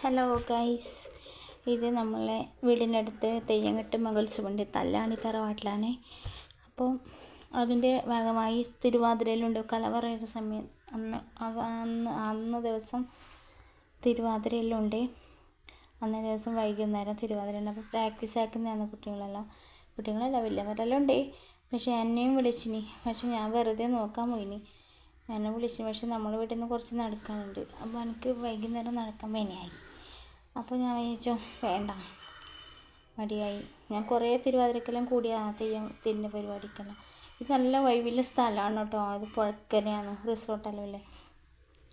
Hello guys, ഇത് നമ്മളെ വീടിൻ്റെ അടുത്ത് തെയ്യംകെട്ട് മഹോത്സവമുണ്ട്. തല്ലാണി തറവാട്ടിലാണ്. അപ്പോൾ അതിൻ്റെ ഭാഗമായി തിരുവാതിരയിലുണ്ട്. കലവറയുടെ സമയം അന്ന് ദിവസം തിരുവാതിരയിലുണ്ട്. അന്നേ ദിവസം വൈകുന്നേരം തിരുവാതിരയുണ്ട്. അപ്പോൾ പ്രാക്ടീസ് ആക്കുന്നതാണ് കുട്ടികളല്ല വലിയവരെല്ലാം ഉണ്ട്. പക്ഷേ എന്നെയും വിളിച്ചിനി. പക്ഷെ ഞാൻ വെറുതെ നോക്കാൻ പോയിനി. എന്നെ വിളിച്ചു. പക്ഷെ നമ്മൾ വീട്ടിൽ നിന്ന് കുറച്ച് നടക്കാനുണ്ട്. അപ്പോൾ എനിക്ക് വൈകുന്നേരം നടക്കാൻ പനിയായി. അപ്പോൾ ഞാൻ വിചാരിച്ചു വേണ്ട, മടിയായി. ഞാൻ കുറേ തിരുവാതിരക്കെല്ലാം കൂടിയാണ് തെയ്യത്തിൻ്റെ പരിപാടിക്കെല്ലാം. ഇത് നല്ല വൈവില്യ സ്ഥലമാണ് കേട്ടോ. അത് പുഴക്കരയാണ്, റിസോർട്ടെല്ലാം ഇല്ലേ.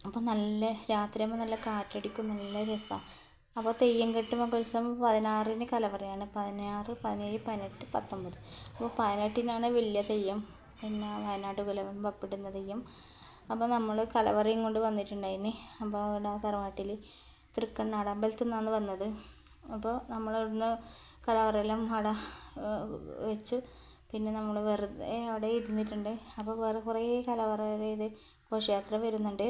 അപ്പോൾ നല്ല രാത്രിയാകുമ്പോൾ നല്ല കാറ്റടിക്കും, നല്ല രസമാണ്. അപ്പോൾ തെയ്യംകെട്ട് മഹോത്സവം 16-ന് കലവറയാണ്. 16, 17, 18, 19. അപ്പോൾ 18-നാണ് വലിയ തെയ്യം, പിന്നെ വയനാട് കുലവൻ പപ്പിടുന്ന തെയ്യം. അപ്പോൾ നമ്മൾ കലവറയും കൊണ്ട് വന്നിട്ടുണ്ടായിന്. അപ്പോൾ ഇവിടെ തറവാട്ടിൽ തൃക്കണ്ണാട് അമ്പലത്തിൽ നിന്നാണ് വന്നത്. അപ്പോൾ നമ്മളിവിടുന്ന് കലവറയെല്ലാം അവിടെ വെച്ച് പിന്നെ നമ്മൾ വെറുതെ അവിടെ ഇരുന്നിട്ടുണ്ട്. അപ്പോൾ വേറെ കുറേ കലവറ ഇത് ഘോഷയാത്ര വരുന്നുണ്ട്.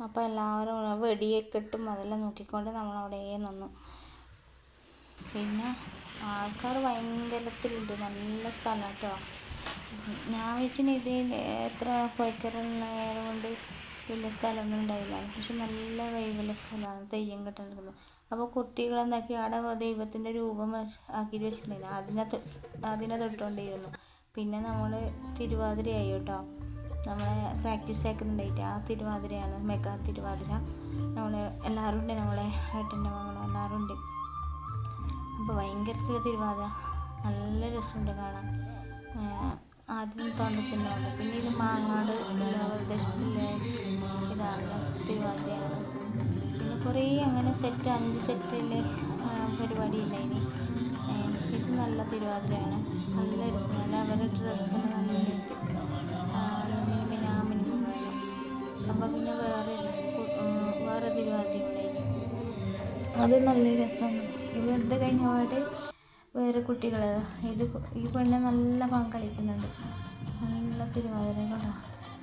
അപ്പോൾ എല്ലാവരും വെടിയൊക്കെ ഇട്ടും അതെല്ലാം നോക്കിക്കൊണ്ട് നമ്മളവിടെ നിന്നു. പിന്നെ ആൾക്കാർ ഭയങ്കരത്തിലുണ്ട്, നല്ല സ്ഥലം കേട്ടോ. ഞാൻ വെച്ചിന് ഇതിൽ എത്ര കോഴിക്കറുള്ളതുകൊണ്ട് വലിയ സ്ഥലമൊന്നും ഉണ്ടായില്ല. പക്ഷെ നല്ല വൈകുള്ള സ്ഥലമാണ് തെയ്യം കെട്ടിരിക്കുന്നത്. അപ്പോൾ കുട്ടികളെന്താക്കി അവിടെ ദൈവത്തിൻ്റെ രൂപം ആക്കിയിട്ട് വെച്ചിട്ടുണ്ടായില്ല. അതിനെ തൊട്ടുകൊണ്ടിരുന്നു. പിന്നെ നമ്മൾ തിരുവാതിരയായി കേട്ടോ. നമ്മളെ പ്രാക്ടീസ് ആക്കുന്നുണ്ടായിട്ട് ആ തിരുവാതിരയാണ് മെഗാ തിരുവാതിര. നമ്മൾ എല്ലാവരും ഉണ്ട്, നമ്മളെ ഏട്ടൻ്റെ മകളും എല്ലാവരും ഉണ്ട്. അപ്പോൾ ഭയങ്കരത്തിലുള്ള തിരുവാതിര, നല്ല രസമുണ്ട് കാണാൻ. ആദ്യം തൊണ്ടച്ചിട്ടുണ്ട്. പിന്നെ ഇത് മാങ്ങാട് പ്രദേശത്തിലെ ഇതാണ് തിരുവാതിരയാണ്. പിന്നെ കുറേ അങ്ങനെ 5 സെറ്റിലെ പരിപാടി ഉണ്ടായിന്. ഇത് നല്ല തിരുവാതിരയാണ്, നല്ല രസമാണ്. അവരുടെ ഡ്രസ്സ് നല്ല മിനിമിനും വേണം. അപ്പോൾ പിന്നെ വേറെ തിരുവാതിര ഉണ്ടായിന്, അത് നല്ല രസമാണ്. ഇത് കഴിഞ്ഞ പാട് വേറെ കുട്ടികൾ ഈ പെണ്ണെ നല്ല പാങ്ങ് കളിക്കുന്നുണ്ട്. നല്ല തിരുവാതിര കേട്ടോ,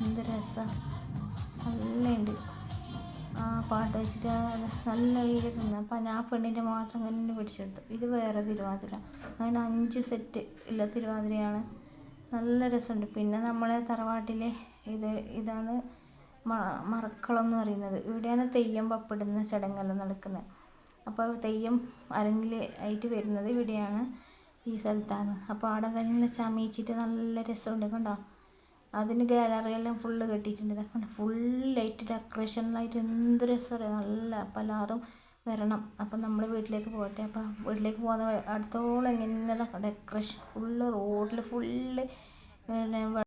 എന്ത് രസമാണ്, നല്ല ഉണ്ട്. ആ പാട്ട് വെച്ചിട്ട് നല്ല രീതിയിൽ തിന്നു. അപ്പം ഞാൻ പെണ്ണിൻ്റെ മാത്രം തന്നെ പിടിച്ചെടുത്തു. ഇത് വേറെ തിരുവാതിര, അങ്ങനെ 5 സെറ്റ് ഉള്ള തിരുവാതിരയാണ്, നല്ല രസമുണ്ട്. പിന്നെ നമ്മളെ തറവാട്ടിലെ ഇതാണ് മറക്കളം എന്ന് പറയുന്നത്. ഇവിടെയാണ് തെയ്യം പപ്പിടുന്ന ചടങ്ങെല്ലാം നടക്കുന്നത്. അപ്പോൾ തെയ്യം അരങ്ങിൽ ആയിട്ട് വരുന്നത് ഇവിടെയാണ്, ഈ സ്ഥലത്താണ്. അപ്പോൾ അവിടെ തന്നെ ചമയിച്ചിട്ട് നല്ല രസമുണ്ട് കണ്ടോ. അതിന് ഗാലറിയെല്ലാം ഫുള്ള് കെട്ടിയിട്ടുണ്ട്. ഇതൊക്കെ ഫുള്ളായിട്ട് ഡെക്കറേഷനിലായിട്ട് എന്ത് രസമാണ്, നല്ല. അപ്പോൾ എല്ലാവരും വരണം. അപ്പം നമ്മൾ വീട്ടിലേക്ക് പോകട്ടെ. അപ്പോൾ വീട്ടിലേക്ക് പോകുന്ന അടുത്തോളം ഇങ്ങനെ ഡെക്കറേഷൻ ഫുള്ള് റോഡിൽ ഫുള്ള്